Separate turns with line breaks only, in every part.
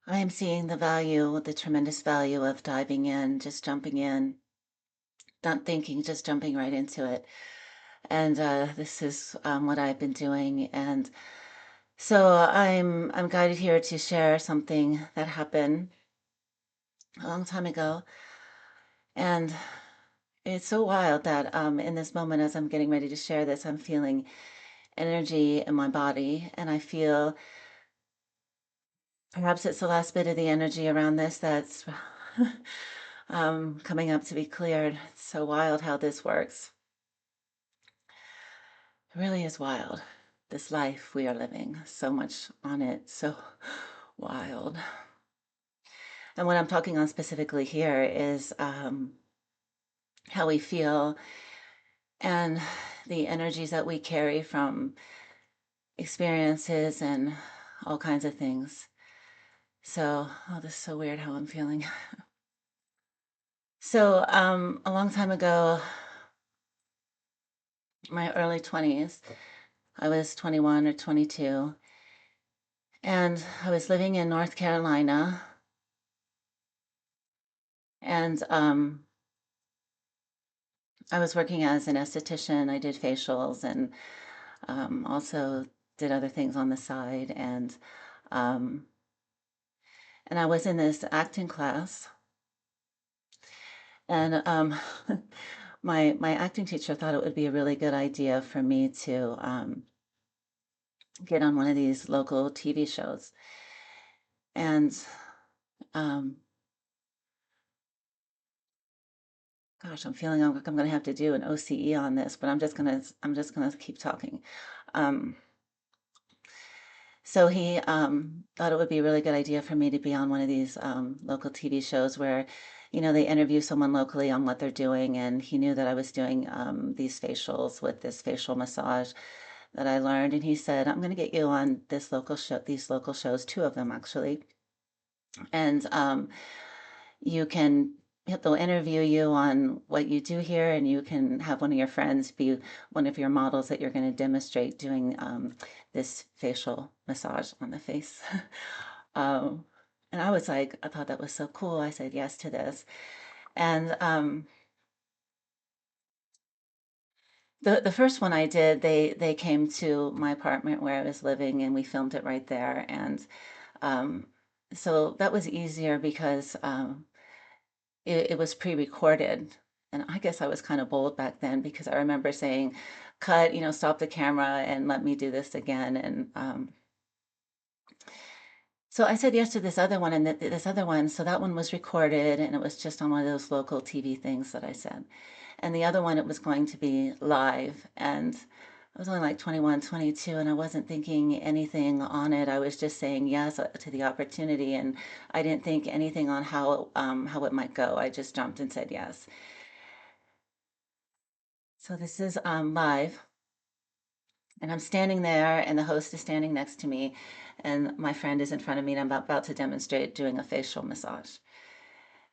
I am seeing the value, the tremendous value of diving in, just jumping in, not thinking, just jumping right into it. And this is what I've been doing. And so I'm guided here to share something that happened a long time ago. And it's so wild that in this moment, as I'm getting ready to share this, I'm feeling energy in my body, and I feel perhaps it's the last bit of the energy around this that's coming up to be cleared. It's so wild how this works. It really is wild. This life we are living, so much on it, so wild. And what I'm talking on specifically here is how we feel and the energies that we carry from experiences and all kinds of things. So, oh, this is so weird how I'm feeling. So, a long time ago, my early 20s, I was 21 or 22, and I was living in North Carolina, and I was working as an esthetician. I did facials and also did other things on the side, um, and I was in this acting class, and my acting teacher thought it would be a really good idea for me to get on one of these local TV shows. And um, gosh, I'm feeling like I'm gonna have to do an OCE on this, but I'm just gonna keep talking. Um, so he thought it would be a really good idea for me to be on one of these local TV shows where, they interview someone locally on what they're doing, and he knew that I was doing these facials with this facial massage that I learned, and he said, "I'm gonna get you on this local show, these local shows, two of them actually, and you can they'll interview you on what you do here, and you can have one of your friends be one of your models that you're going to demonstrate doing this facial massage on the face." um, and I was like, I thought that was so cool. I said yes to this. And the first one I did, they came to my apartment where I was living, and we filmed it right there. And um, so that was easier because it was pre-recorded. And I guess I was kind of bold back then because I remember saying, cut, stop the camera and let me do this again. And so I said yes to this other one and this other one. So that one was recorded, and it was just on one of those local TV things that I said. And the other one, it was going to be live. And I was only like 21, 22, and I wasn't thinking anything on it. I was just saying yes to the opportunity, and I didn't think anything on how it might go. I just jumped and said yes. So this is live, and I'm standing there, and the host is standing next to me, and my friend is in front of me, and I'm about to demonstrate doing a facial massage.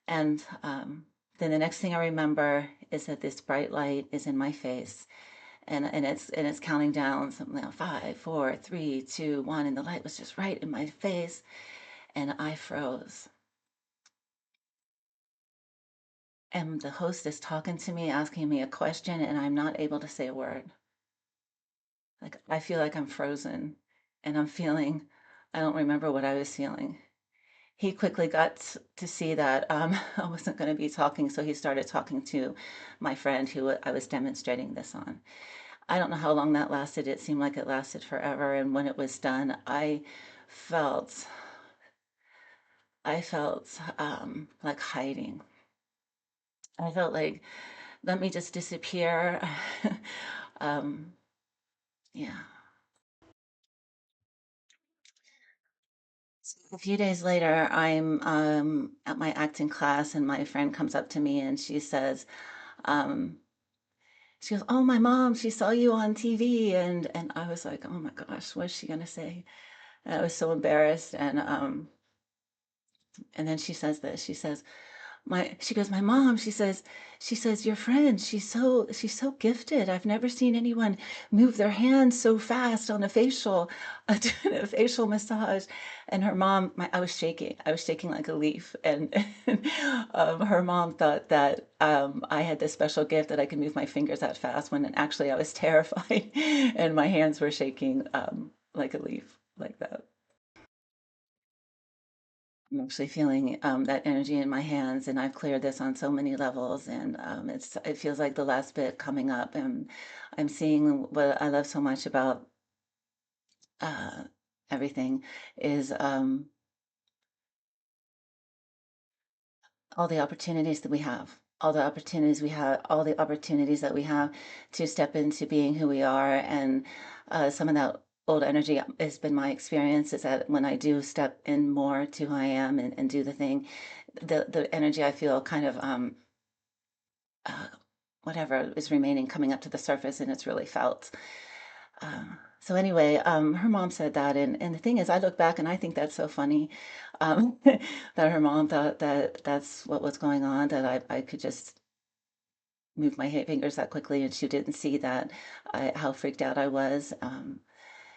And then the next thing I remember is that this bright light is in my face, and it's counting down something like 5, 4, 3, 2, 1, and the light was just right in my face, and I froze. And the host is talking to me, asking me a question, and I'm not able to say a word. Like I feel like I'm frozen, and I don't remember what I was feeling. He quickly got to see that I wasn't going to be talking, so he started talking to my friend who I was demonstrating this on. I don't know how long that lasted. It seemed like it lasted forever. And when it was done, felt, I felt like hiding. I felt like, let me just disappear. um, yeah. A few days later, I'm at my acting class, and my friend comes up to me and um, she goes, "Oh, my mom, she saw you on TV," and I was like, "Oh my gosh, what's she gonna say?" And I was so embarrassed, and then she says this. She says, She goes, my mom, she says, your friend, she's so gifted. I've never seen anyone move their hands so fast on a facial, doing a facial massage. And her mom, I was shaking like a leaf. And, her mom thought that I had this special gift that I could move my fingers that fast when actually I was terrified and my hands were shaking like a leaf like that. I'm actually feeling that energy in my hands, and I've cleared this on so many levels, and it feels like the last bit coming up, and I'm seeing what I love so much about uh, everything is all the opportunities that we have, all the opportunities that we have to step into being who we are, and some of that old energy has been my experience is that when I do step in more to who I am and do the thing, the energy I feel kind of uh, whatever is remaining coming up to the surface and it's really felt. So anyway, her mom said that, and the thing is, I look back and I think that's so funny, that her mom thought that that's what was going on, that I could just move my fingers that quickly, and she didn't see that how freaked out I was.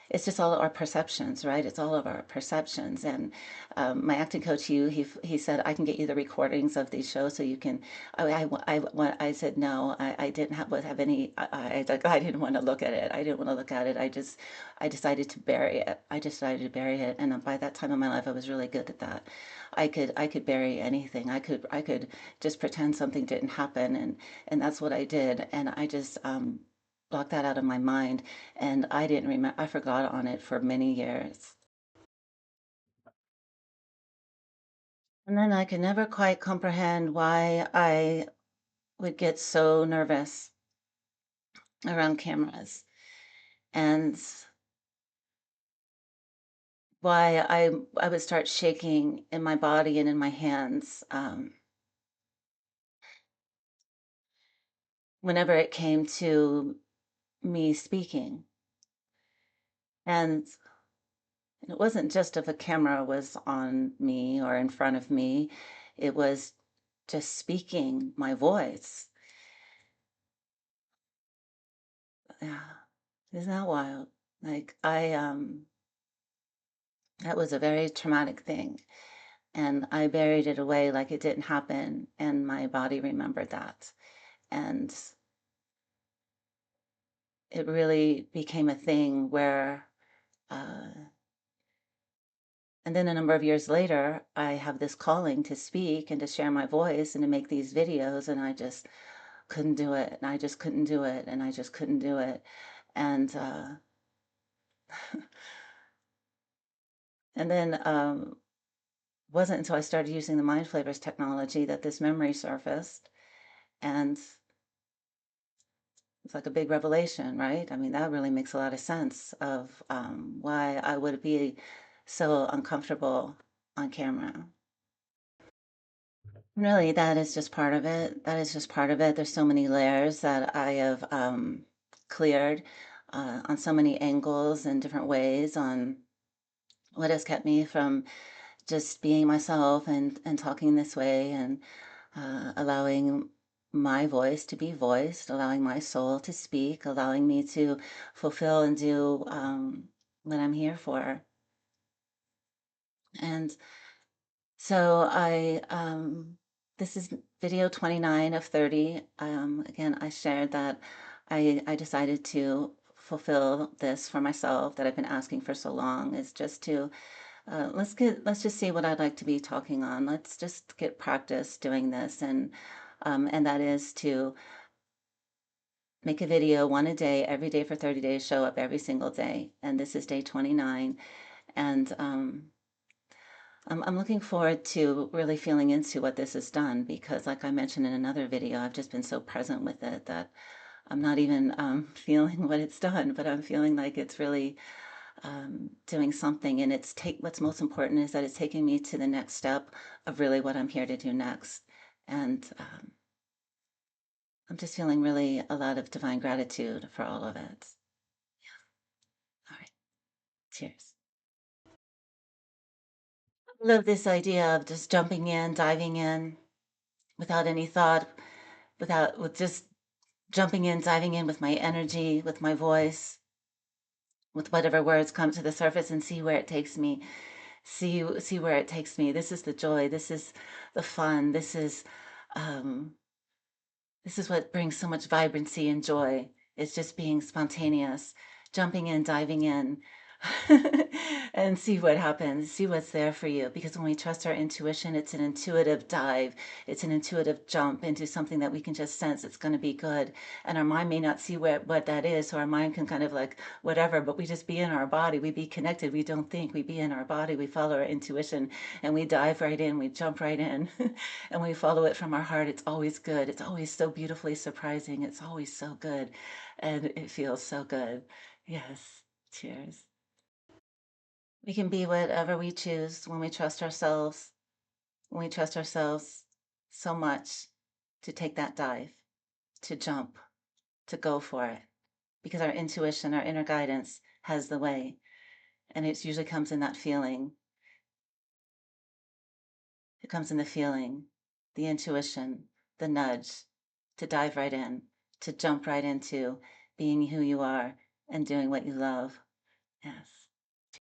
It's just all our perceptions, right? It's all of our perceptions. And my acting coach, Hugh, he said, I can get you the recordings of these shows so you can. I said, no, I didn't have any. I didn't want to look at it. I didn't want to look at it. I decided to bury it. I decided to bury it. And by that time in my life, I was really good at that. I could bury anything. I could just pretend something didn't happen. And that's what I did. And I just, blocked that out of my mind, and I didn't remember, I forgot on it for many years. And then I could never quite comprehend why I would get so nervous around cameras and why I would start shaking in my body and in my hands whenever it came to me speaking. And it wasn't just if a camera was on me or in front of me, it was just speaking my voice. Yeah. Isn't that wild? Like that was a very traumatic thing. And I buried it away like it didn't happen. And my body remembered that. And it really became a thing where, uh, and then a number of years later, I have this calling to speak and to share my voice and to make these videos. And I just couldn't do it. And I just couldn't do it. And I just couldn't do it. And, and then, wasn't until I started using the Mind Flavors technology that this memory surfaced. And it's like a big revelation, right? I mean, that really makes a lot of sense of why I would be so uncomfortable on camera. Really, that is just part of it. That is just part of it. There's so many layers that I have cleared on so many angles and different ways on what has kept me from just being myself and talking this way and allowing my voice to be voiced, allowing my soul to speak, allowing me to fulfill and do what I'm here for. And so this is video 29 of 30. Again, I shared that I decided to fulfill this for myself that I've been asking for so long is just to let's just see what I'd like to be talking on. Let's just get practice doing this, and that is to make a video one a day, every day for 30 days, show up every single day. And this is day 29, and I'm looking forward to really feeling into what this has done because, like I mentioned in another video, I've just been so present with it that I'm not even feeling what it's done, but I'm feeling like it's really doing something. And what's most important is that it's taking me to the next step of really what I'm here to do next. And I'm just feeling really a lot of divine gratitude for all of it. All right, cheers. I love this idea of just jumping in, diving in, without any thought, with just jumping in, diving in with my energy, with my voice, with whatever words come to the surface and see where it takes me. See where it takes me. This is the joy. This is the fun. Um, this is what brings so much vibrancy and joy. It's just being spontaneous, jumping in, diving in, and see what happens, see what's there for you. Because when we trust our intuition, it's an intuitive dive, it's an intuitive jump into something that we can just sense it's going to be good. And our mind may not see what that is, so our mind can kind of like whatever, but we just be in our body, we be connected, we don't think, we be in our body, we follow our intuition, and we dive right in, we jump right in, and we follow it from our heart. It's always good. It's always so beautifully surprising. It's always so good, and it feels so good. Yes. Cheers. We can be whatever we choose when we trust ourselves, when we trust ourselves so much to take that dive, to jump, to go for it, because our intuition, our inner guidance has the way. And it usually comes in that feeling. It comes in the feeling, the intuition, the nudge to dive right in, to jump right into being who you are and doing what you love. Yes.